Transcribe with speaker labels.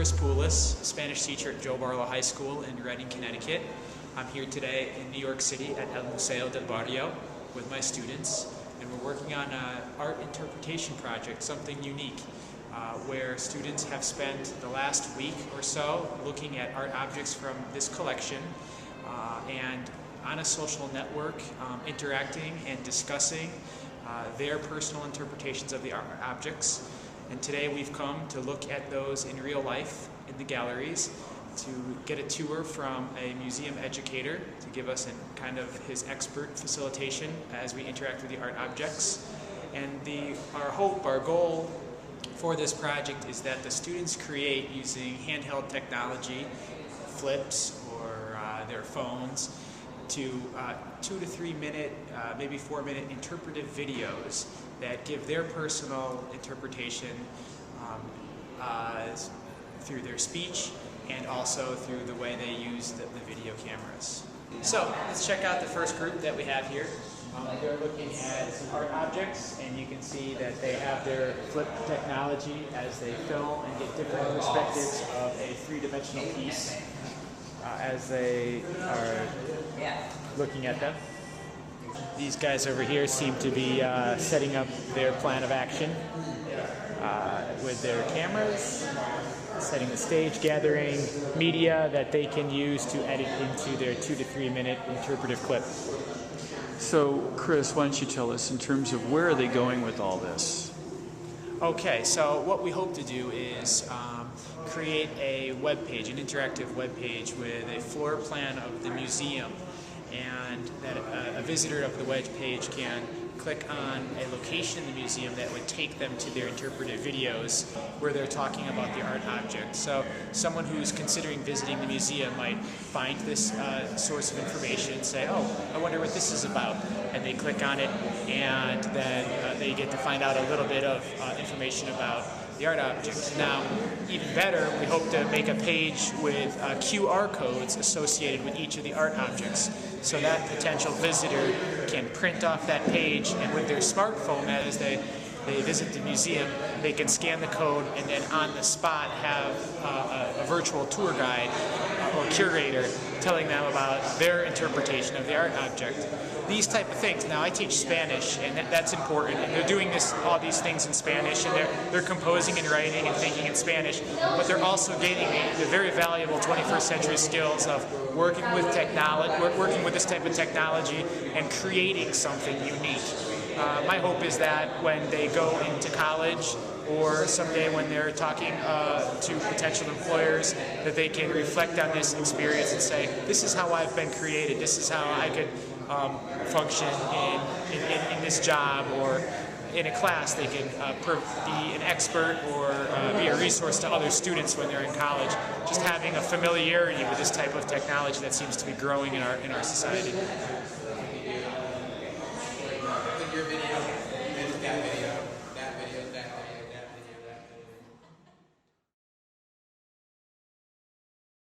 Speaker 1: Chris Poulos, Spanish teacher at Joe Barlow High School in Reading, Connecticut. I'm here today in New York City at El Museo del Barrio with my students, and we're working on an art interpretation project, something unique, where students have spent the last week or so looking at art objects from this collection and on a social network, interacting and discussing their personal interpretations of the art objects. And today we've come to look at those in real life in the galleries, to get a tour from a museum educator to give us kind of his expert facilitation as we interact with the art objects. And our hope, our goal for this project is that the students create using handheld technology, flips or their phones, to 2 to 3 minute, maybe 4 minute interpretive videos that give their personal interpretation through their speech and also through the way they use the video cameras. So let's check out the first group that we have here. They're looking at some art objects, and you can see that they have their flip technology as they film and get different perspectives of a three-dimensional piece as they are looking at them. These guys over here seem to be setting up their plan of action with their cameras, setting the stage, gathering media that they can use to edit into their 2 to 3 minute interpretive clip.
Speaker 2: So, Chris, why don't you tell us in terms of where are they going with all this?
Speaker 1: Okay, so what we hope to do is create a web page, an interactive web page with a floor plan of the museum, and that a visitor of the web page can click on a location in the museum that would take them to their interpretive videos where they're talking about the art object. So someone who's considering visiting the museum might find this source of information and say, oh, I wonder what this is about. And they click on it, and then they get to find out a little bit of information about the art object. Now, even better, we hope to make a page with QR codes associated with each of the art objects, so that potential visitor can print off that page, and with their smartphone, as they visit the museum, they can scan the code and then on the spot have a virtual tour guide or curator telling them about their interpretation of the art object. These type of things. Now, I teach Spanish, and that's important, and they're doing all these things in Spanish, and they're composing and writing and thinking in Spanish, but they're also gaining the very valuable 21st century skills of working with this type of technology and creating something unique. My hope is that when they go into college, or someday when they're talking to potential employers, that they can reflect on this experience and say, this is how I've been created, this is how I could function in this job, or in a class they can be an expert or be a resource to other students when they're in college. Just having a familiarity with this type of technology that seems to be growing in our society.